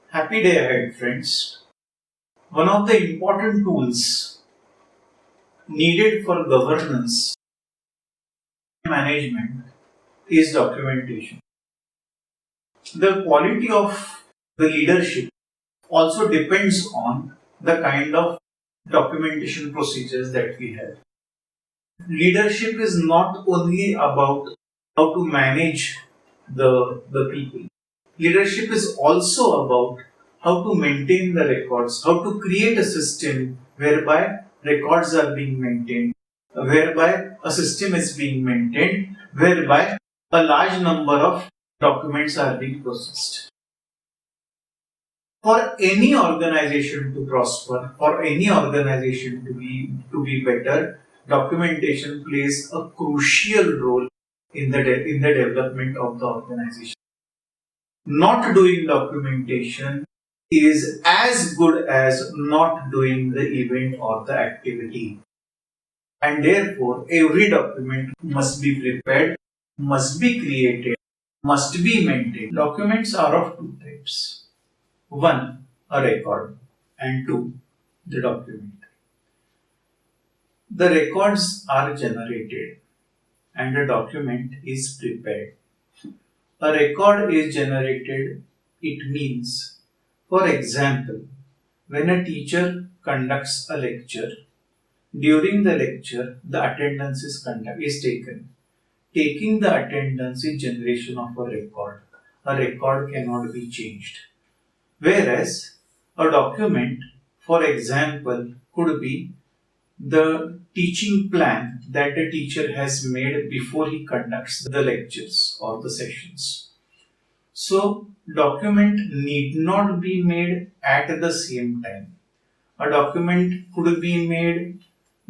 Happy day ahead, friends. One of the important tools needed for governance management is documentation. The quality of the leadership also depends on the kind of documentation procedures that we have. Leadership is not only about how to manage the people. Leadership is also about how to maintain the records, how to create a system whereby records are being maintained, whereby a system is being maintained, whereby a large number of documents are being processed. For any organization to prosper, for any organization to be better, documentation plays a crucial role in the development of the organization. Not doing documentation is as good as not doing the event or the activity. And therefore, every document must be prepared, must be created, must be maintained. Documents are of two types. One, a record, and two, the document. The records are generated and a document is prepared. A record is generated, it means, for example, when a teacher conducts a lecture, during the lecture the attendance is taken. Taking the attendance is generation of a record. A record cannot be changed. Whereas a document, for example, could be the teaching plan that the teacher has made before he conducts the lectures or the sessions. So, document need not be made at the same time. A document could be made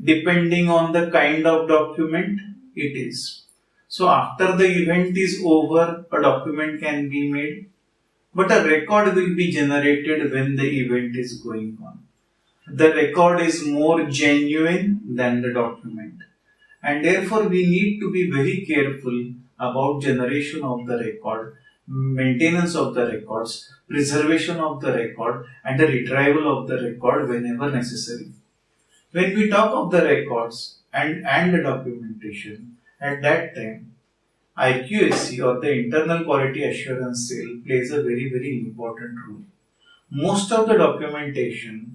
depending on the kind of document it is. So, after the event is over, a document can be made, but a record will be generated when the event is going on. The record is more genuine than the document, and therefore we need to be very careful about generation of the record, maintenance of the records, preservation of the record, and the retrieval of the record whenever necessary. When we talk of the records and the documentation, at that time IQAC or the Internal Quality Assurance Cell plays a very important role. Most of the documentation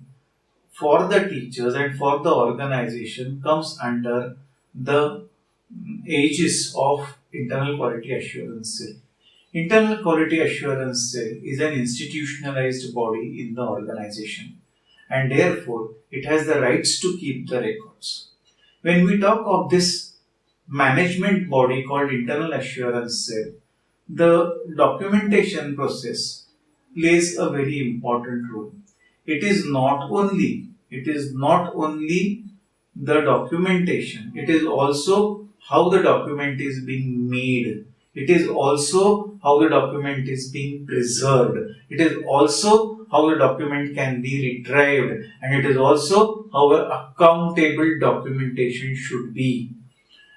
for the teachers and for the organization comes under the aegis of Internal Quality Assurance Cell. Internal Quality Assurance Cell is an institutionalized body in the organization, and therefore it has the rights to keep the records. When we talk of this management body called Internal Assurance Cell, the documentation process plays a very important role. It is not only the documentation, it is also how the document is being made. It is also how the document is being preserved. It is also how the document can be retrieved, and it is also how an accountable documentation should be.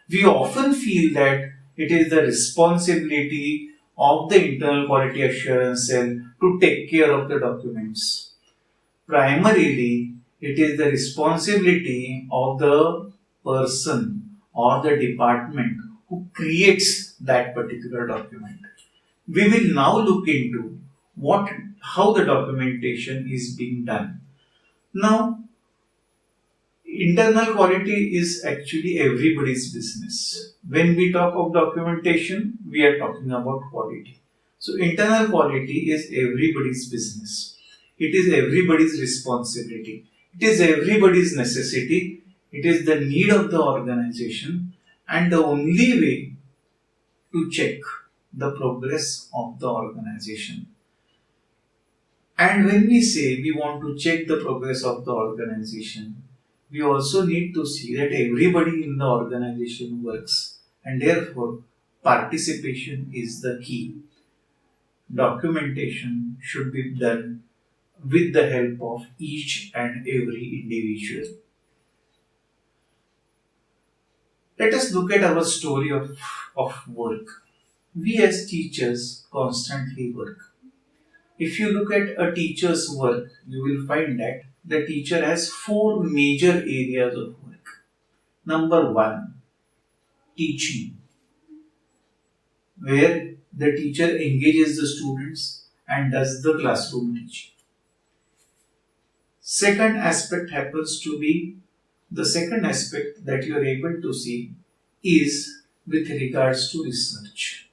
We often feel that it is the responsibility of the internal quality assurance cell to take care of the documents. Primarily, it is the responsibility of the person or the department who creates that particular document. We will now look into how the documentation is being done. Now, internal quality is actually everybody's business. When we talk of documentation, we are talking about quality. So, internal quality is everybody's business. It is everybody's responsibility. It is everybody's necessity. It is the need of the organization, and the only way to check the progress of the organization. And when we say we want to check the progress of the organization, we also need to see that everybody in the organization works, and therefore participation is the key. Documentation should be done with the help of each and every individual. Let us look at our story of work. We as teachers constantly work. If you look at a teacher's work, you will find that the teacher has four major areas of work. Number one, teaching, where the teacher engages the students and does the classroom teaching. Second aspect happens to be the second aspect that you are able to see is with regards to research.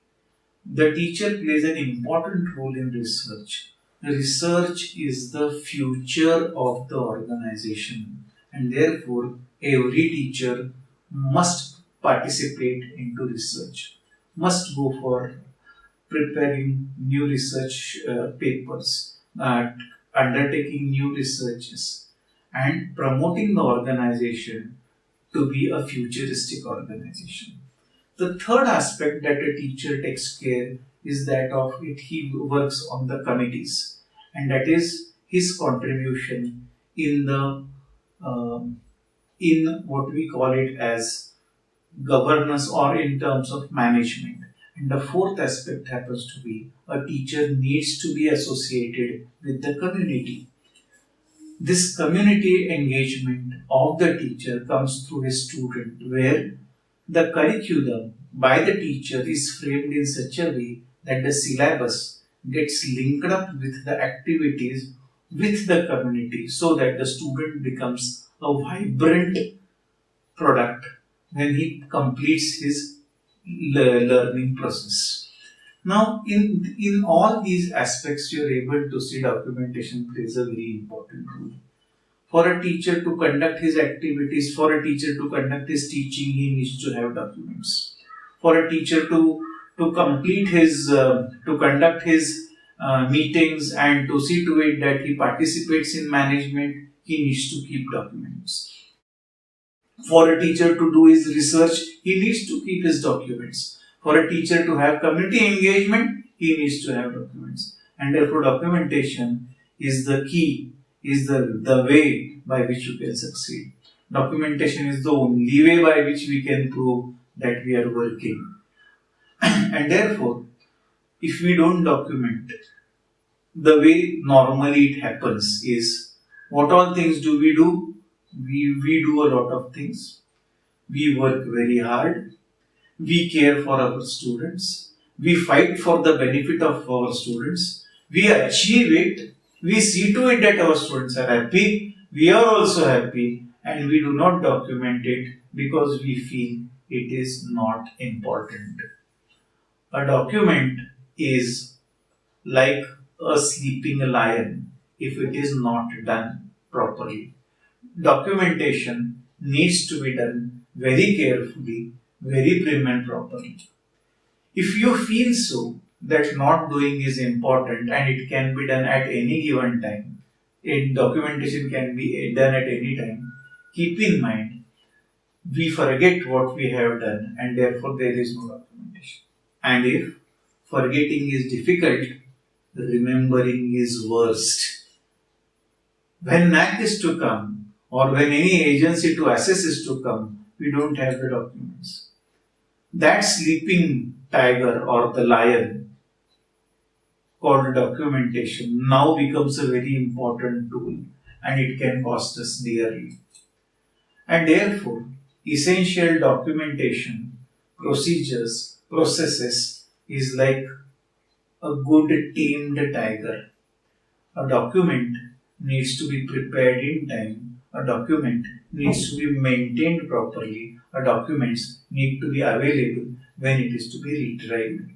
The teacher plays an important role in research. Research is the future of the organization, and therefore every teacher must participate into research, must go for preparing new research papers, undertaking new researches, and promoting the organization to be a futuristic organization. The third aspect that a teacher takes care is that of it he works on the committees, and that is his contribution in the um, in what we call it as governance or in terms of management. And the fourth aspect happens to be a teacher needs to be associated with the community. This community engagement of the teacher comes through his student, where the curriculum by the teacher is framed in such a way that the syllabus gets linked up with the activities with the community so that the student becomes a vibrant product when he completes his learning process. Now, in all these aspects, you are able to see documentation plays a very important role. For a teacher to conduct his activities, for a teacher to conduct his teaching, he needs to have documents. For a teacher to complete his, to conduct his meetings and to see to it that he participates in management, he needs to keep documents. For a teacher to do his research, he needs to keep his documents. For a teacher to have community engagement, he needs to have documents. And therefore, documentation is the key, is the way by which you can succeed. Documentation is the only way by which we can prove that we are working. And therefore, if we don't document, the way normally it happens is what all things do? We do a lot of things. We work very hard. We care for our students. We fight for the benefit of our students. We achieve it. We see to it that our students are happy. We are also happy. And we do not document it because we feel it is not important. A document is like a sleeping lion if it is not done properly. Documentation needs to be done very carefully, very prim and properly. If you feel so that not doing is important and it can be done at any given time, documentation can be done at any time, keep in mind we forget what we have done and therefore there is no documentation. And if forgetting is difficult, remembering is worst. When NAC is to come, or when any agency to assess is to come, we don't have the documents. That sleeping tiger or the lion called documentation now becomes a very important tool and it can cost us dearly. And therefore, essential documentation, procedures, processes is like a good tamed tiger. A document needs to be prepared in time. A document needs to be maintained properly. A documents need to be available when it is to be retrieved.